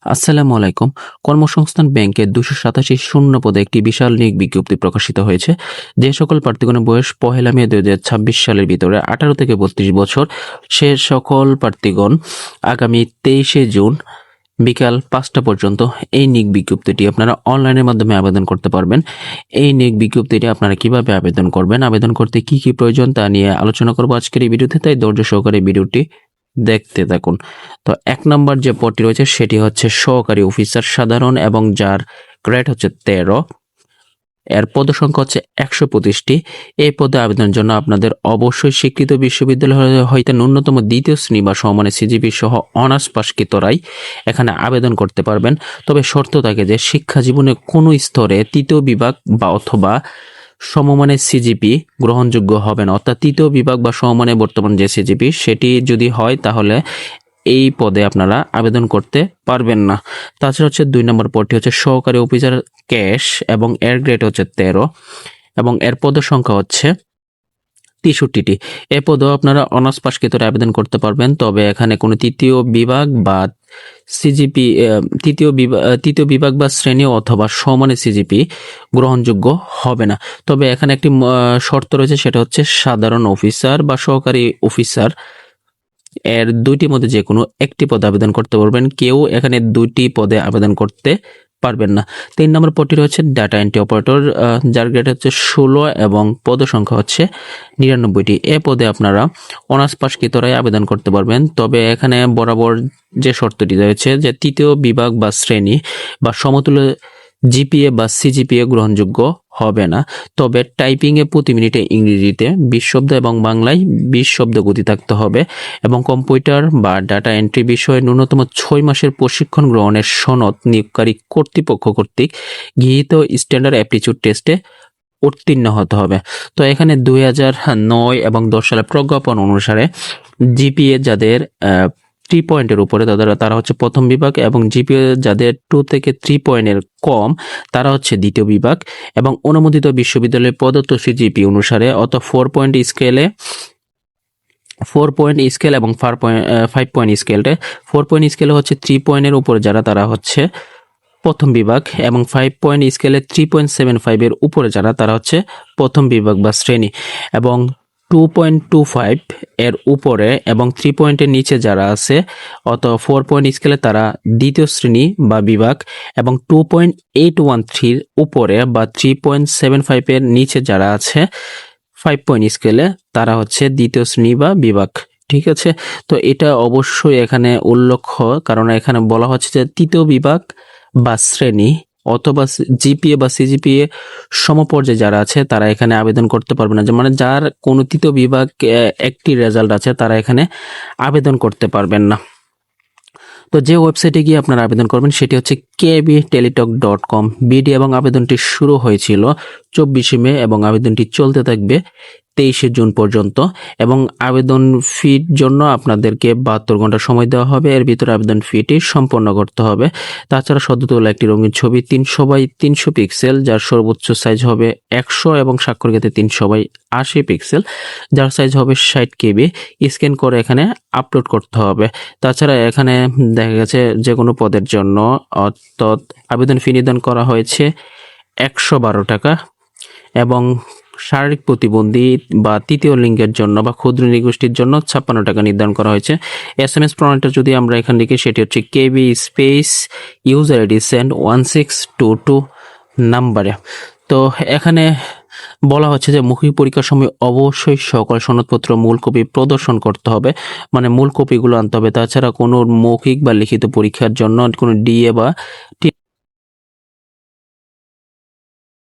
আসসালামু আলাইকুম। কর্মসংস্থান ব্যাংকের ২৮৭ শূন্য পদে একটি বিশাল নিয়োগ বিজ্ঞপ্তি প্রকাশিত হয়েছে। যে সকল প্রার্থীগণের বয়স ১লা মে ২০২৬ সালের ভিতরে ১৮ থেকে ৩২ বছর, সে সকল প্রার্থীগণ আগামী ২৩শে জুন বিকাল ৫টা পর্যন্ত এই নিয়োগ বিজ্ঞপ্তিটি আপনারা অনলাইনের মাধ্যমে আবেদন করতে পারবেন। এই নিয়োগ বিজ্ঞপ্তিটি আপনারা কিভাবে আবেদন করবেন, আবেদন করতে কি কি প্রয়োজন তা নিয়ে আলোচনা করব আজকের এই ভিডিওতে, তাই ধৈর্য সহকারে ভিডিওটি দেখতে থাকুন। তো ১ নম্বর যে পদটি রয়েছে সেটি হচ্ছে সহকারী অফিসার সাধারণ এবং যার গ্রেড হচ্ছে ১৩। এর পদসংখ্যা হচ্ছে ১২৫টি। এই পদে আবেদনের জন্য আপনাদের অবশ্যই স্বীকৃত বিশ্ববিদ্যালয় হইতে ন্যূনতম দ্বিতীয় শ্রেণী বা সমমানের সিজিপি সহ অনার্স পাশকৃতরাই এখানে আবেদন করতে পারবেন। তবে শর্ত থাকে যে শিক্ষা জীবনে কোনো স্তরে তৃতীয় বিভাগ বা অথবা সমমানের সিজিপি গ্রহণযোগ্য হবে না। অর্থাৎ তৃতীয় বিভাগ বা সমমানের বর্তমান যে সিজিপি সেটি যদি হয় তাহলে এই পদে আপনারা আবেদন করতে পারবেন না। তাছাড়া হচ্ছে ২ নম্বর পদটি হচ্ছে সহকারী অফিসার ক্যাশ এবং এর গ্রেড হচ্ছে ১৩ এবং এর পদের সংখ্যা হচ্ছে ৬৩টি। এ পদেও আপনারা অনার্স পাশকৃতরা আবেদন করতে পারবেন। তবে এখানে কোনো তৃতীয় বিভাগ বা সিজিপি তৃতীয় বিভাগ বা শ্রেণী অথবা সমানের সিজিপি গ্রহণযোগ্য হবে না। তবে এখানে একটি শর্ত রয়েছে, সেটা হচ্ছে সাধারণ অফিসার বা সহকারী অফিসার এর দুইটি মধ্যে যে কোনো একটি পদে আবেদন করতে পারবেন। কেউ এখানে দুইটি পদে আবেদন করতে পারবেন না। ৩ নম্বর পদটি রয়েছে ডাটা এন্ট্রি অপারেটর, যার গ্রেড হচ্ছে ১৬ এবং পদ সংখ্যা হচ্ছে ৯৯টি। এ পদে আপনারা অনার্স পাশকৃতরাই আবেদন করতে পারবেন। তবে এখানে বরাবর যে শর্তটি রয়েছে যে তৃতীয় বিভাগ বা শ্রেণী বা সমতুল্য জিপিএ বা সিজিপিএ গ্রহণযোগ্য হবে না। তবে টাইপিংয়ে প্রতি মিনিটে ইংরেজিতে ২০ শব্দ এবং বাংলায় ২০ শব্দ গতি থাকতে হবে এবং কম্পিউটার বা ডাটা এন্ট্রি বিষয়ে ন্যূনতম ৬ মাসের প্রশিক্ষণ গ্রহণের সনদ নিয়োগকারী কর্তৃপক্ষ কর্তৃক গৃহীত স্ট্যান্ডার্ড অ্যাপটিটিউড টেস্টে উত্তীর্ণ হতে হবে। তো এখানে ২০০৯ এবং ১০ সালের প্রজ্ঞাপন অনুসারে জিপিএ যাদের 3 পয়েন্টের উপরে তারা হচ্ছে প্রথম বিভাগ এবং জিপিএ যাদের 2 থেকে 3 পয়েন্টের কম তারা হচ্ছে দ্বিতীয় বিভাগ এবং অনুমোদিত বিশ্ববিদ্যালয়ের প্রদত্ত সিজিপি অনুসারে অত 4 পয়েন্ট স্কেলে এবং 5 পয়েন্ট স্কেলে 4 পয়েন্ট স্কেলে হচ্ছে 3 পয়েন্টের উপরে যারা তারা হচ্ছে প্রথম বিভাগ এবং 5 পয়েন্ট স্কেলে 3.75 এর উপরে যারা তারা হচ্ছে প্রথম বিভাগ বা শ্রেণী এবং 2.25 এর উপরে এবং 3 পয়েন্টের নিচে যারা আছে অত 4 পয়েন্ট স্কেলে তারা দ্বিতীয় শ্রেণী বা বিভাগ এবং 2.813 উপরে বা 3.75 এর নিচে যারা আছে 5 পয়েন্ট স্কেলে তারা হচ্ছে দ্বিতীয় শ্রেণী বা বিভাগ। ঠিক আছে, তো এটা অবশ্যই এখানে উল্লেখ, কারণ এখানে বলা হচ্ছে যে তৃতীয় বিভাগ বা শ্রেণী অথবা জিপিএ বা সিজিপিএ সমপর্যায়ে যারা আছে তারা এখানে আবেদন করতে পারবে না। মানে যার কোনো তৃতীয় বিভাগ একটি রেজাল্ট আছে তারা এখানে আবেদন করতে পারবেন না। তো যে ওয়েবসাইটে গিয়ে আপনারা আবেদন করবেন সেটি হচ্ছে kbteletalk.com বিডি এবং আবেদনটি শুরু হয়েছিল 24শে মে এবং আবেদনটি চলতে থাকবে 23শে জুন পর্যন্ত এবং আবেদন ফির জন্য আপনাদেরকে 72 ঘন্টা সময় দেওয়া হবে। এর ভিতরে আবেদন ফিটি সম্পন্ন করতে হবে। তাছাড়া সদ্য তোলা একটি রঙিন ছবি 300x300 পিক্সেল যার সর্বোচ্চ সাইজ হবে 100 এবং স্বাক্ষরকাতে 300x80 পিক্সেল যার সাইজ হবে 60 কেবি স্ক্যান করে এখানে আপলোড করতে হবে। তাছাড়া এখানে দেখা গেছে যে কোনো পদের জন্য অর্থাৎ আবেদন ফি নির্ধারণ করা হয়েছে 112 টাকা এবং শারীরিক প্রতিবন্ধী বা তৃতীয় লিঙ্গের জন্য বা ক্ষুদ্র নৃগোষ্ঠীর জন্য 56 টাকা নির্ধারণ করা হয়েছে। SMS প্রণালীটা যদি আমরা এখান থেকে সেটি হচ্ছে KB space user ID send 1622 নাম্বারে। তো এখানে বলা হচ্ছে যে মৌখিক পরীক্ষার সময় অবশ্যই সকল সনদপত্র মূল কপি প্রদর্শন করতে হবে, মানে মূল কপিগুলো আনতে হবে। তাছাড়া কোনো মৌখিক বা লিখিত পরীক্ষার জন্য কোনো ডিএ বা